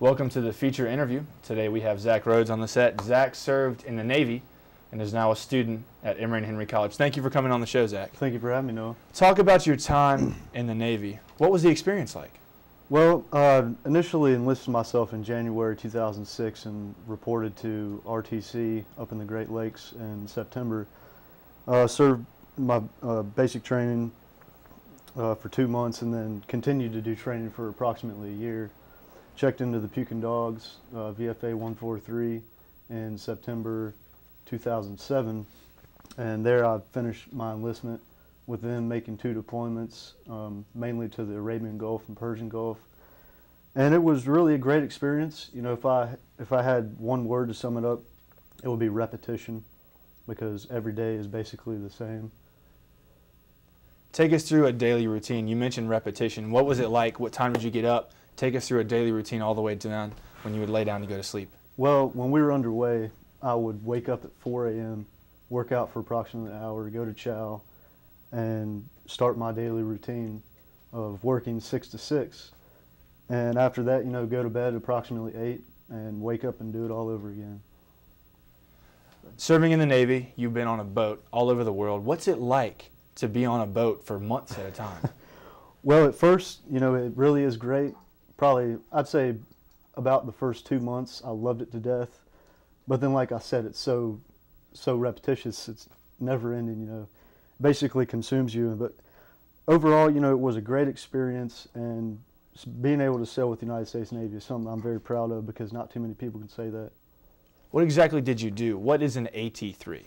Welcome to the feature interview. Today we have Zac Rhoades on the set. Zac served in the Navy and is now a student at Emory Henry College. Thank you for coming on the show, Zac. Thank you for having me, Noah. Talk about your time in the Navy. What was the experience like? Well, initially enlisted myself in January 2006 and reported to RTC up in the Great Lakes in September. Served my basic training for 2 months and then continued to do training for approximately a year. Checked into the Puke and Dogs, VFA 143 in September 2007, and there I finished my enlistment with them, making 2 deployments, mainly to the Arabian Gulf and Persian Gulf. And it was really a great experience. You know, if I had one word to sum it up, it would be repetition, because every day is basically the same. Take us through a daily routine. You mentioned repetition. What was it like? What time did you get up? Take us through a daily routine all the way down when you would lay down to go to sleep. Well, when we were underway, I would wake up at 4 a.m., work out for approximately an hour, go to chow, and start my daily routine of working 6 to 6. And after that, you know, go to bed at approximately 8 and wake up and do it all over again. Serving in the Navy, you've been on a boat all over the world. What's it like to be on a boat for months at a time? Well, at first, you know, it really is great. Probably, I'd say about the first 2 months, I loved it to death. But then, like I said, it's so repetitious, it's never ending, you know, basically consumes you. But overall, you know, it was a great experience, and being able to sail with the United States Navy is something I'm very proud of, because not too many people can say that. What exactly did you do? What is an AT3?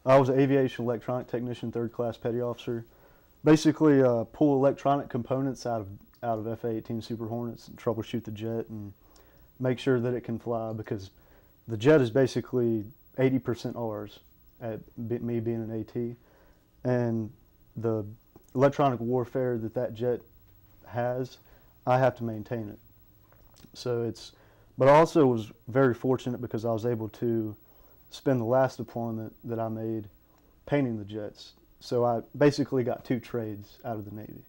I was an aviation electronic technician, 3rd class petty officer. Basically, pull electronic components out of F/A-18 Super Hornets and troubleshoot the jet and make sure that it can fly, because the jet is basically 80% ours, at me being an AT. And the electronic warfare that jet has, I have to maintain it. So but I also was very fortunate because I was able to spend the last deployment that I made painting the jets. So I basically got 2 trades out of the Navy.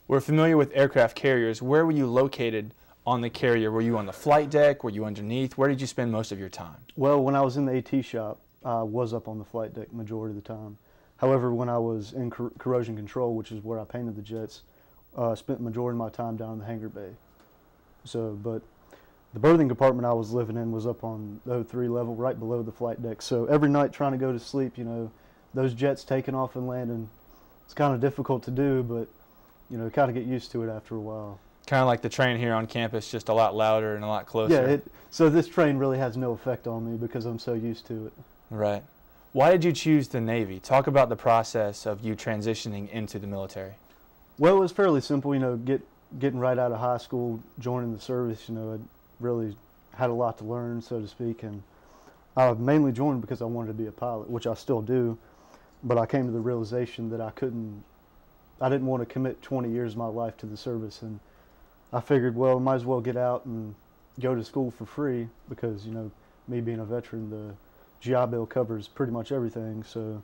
We're familiar with aircraft carriers. Where were you located on the carrier? Were you on the flight deck? Were you underneath? Where did you spend most of your time? Well, when I was in the AT shop, I was up on the flight deck majority of the time. However, when I was in corrosion control, which is where I painted the jets, I spent the majority of my time down in the hangar bay. But the berthing compartment I was living in was up on the O3 level, right below the flight deck. So every night trying to go to sleep, you know, those jets taking off and landing, it's kind of difficult to do, but, you know, kind of get used to it after a while. Kind of like the train here on campus, just a lot louder and a lot closer. Yeah, so this train really has no effect on me because I'm so used to it. Right. Why did you choose the Navy? Talk about the process of you transitioning into the military. Well, it was fairly simple, you know, getting right out of high school, joining the service, you know, I really had a lot to learn, so to speak, and I mainly joined because I wanted to be a pilot, which I still do, but I came to the realization that I didn't want to commit 20 years of my life to the service, and I figured, well, I might as well get out and go to school for free, because, you know, me being a veteran, the GI Bill covers pretty much everything. So,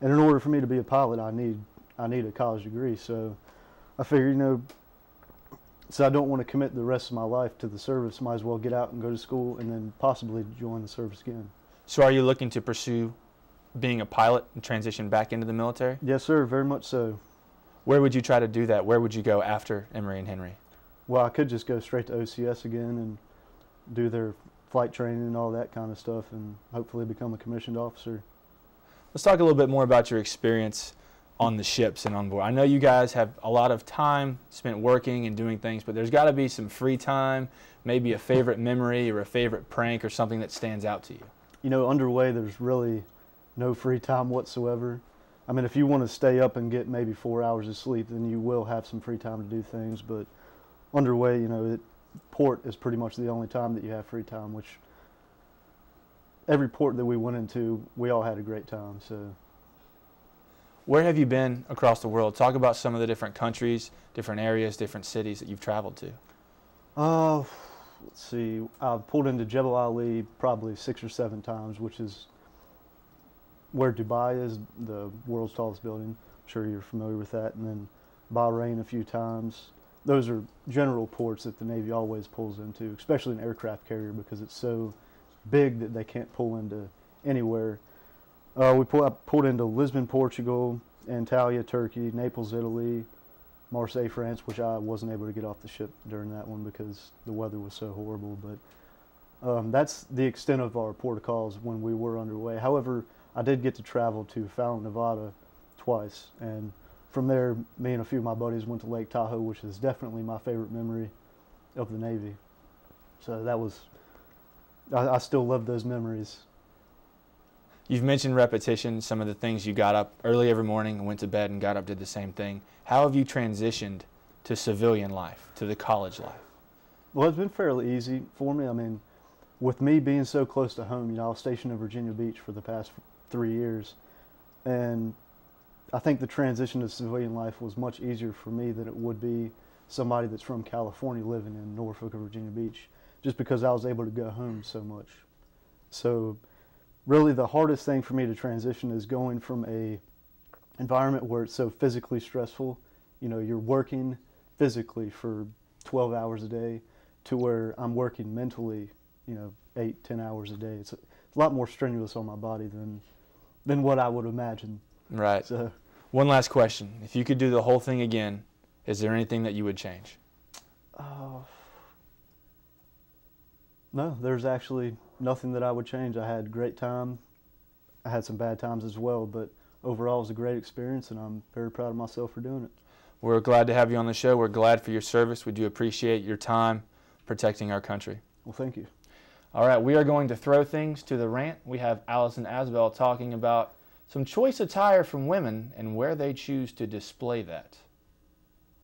and in order for me to be a pilot, I need a college degree. So I figured, you know, so I don't want to commit the rest of my life to the service, might as well get out and go to school and then possibly join the service again. So are you looking to pursue being a pilot and transition back into the military? Yes, sir, very much so. Where would you try to do that? Where would you go after Emory and Henry? Well, I could just go straight to OCS again and do their flight training and all that kind of stuff, and hopefully become a commissioned officer. Let's talk a little bit more about your experience on the ships and on board. I know you guys have a lot of time spent working and doing things, but there's got to be some free time, maybe a favorite memory or a favorite prank or something that stands out to you. You know, underway there's really no free time whatsoever. I mean, if you want to stay up and get maybe 4 hours of sleep, then you will have some free time to do things, but underway, you know, port is pretty much the only time that you have free time, which every port that we went into, we all had a great time. So, where have you been across the world? Talk about some of the different countries, different areas, different cities that you've traveled to. Let's see. I've pulled into Jebel Ali probably 6 or 7 times, which is where Dubai is, the world's tallest building. I'm sure you're familiar with that. And then Bahrain a few times. those are general ports that the Navy always pulls into, especially an aircraft carrier because it's so big that they can't pull into anywhere. I pulled into Lisbon, Portugal, Antalya, Turkey, Naples, Italy, Marseille, France, which I wasn't able to get off the ship during that one because the weather was so horrible. But that's the extent of our port of calls when we were underway. However, I did get to travel to Fallon, Nevada twice, and from there, me and a few of my buddies went to Lake Tahoe, which is definitely my favorite memory of the Navy. So that was, I still love those memories. You've mentioned repetition, some of the things you got up early every morning and went to bed and got up, did the same thing. How have you transitioned to civilian life, to the college life? Well, it's been fairly easy for me. I mean, with me being so close to home, you know, I was stationed in Virginia Beach for the past 3 years, and I think the transition to civilian life was much easier for me than it would be somebody that's from California living in Norfolk or Virginia Beach, just because I was able to go home so much. So really the hardest thing for me to transition is going from a environment where it's so physically stressful, you know, you're working physically for 12 hours a day, to where I'm working mentally, you know, 8-10 hours a day. It's a lot more strenuous on my body than what I would imagine. Right. So, one last question. If you could do the whole thing again, is there anything that you would change? No, there's actually nothing that I would change. I had a great time. I had some bad times as well, but overall it was a great experience, and I'm very proud of myself for doing it. We're glad to have you on the show. We're glad for your service. We do appreciate your time protecting our country. Well, thank you. All right, we are going to throw things to the rant. We have Allison Asbell talking about some choice attire from women and where they choose to display that.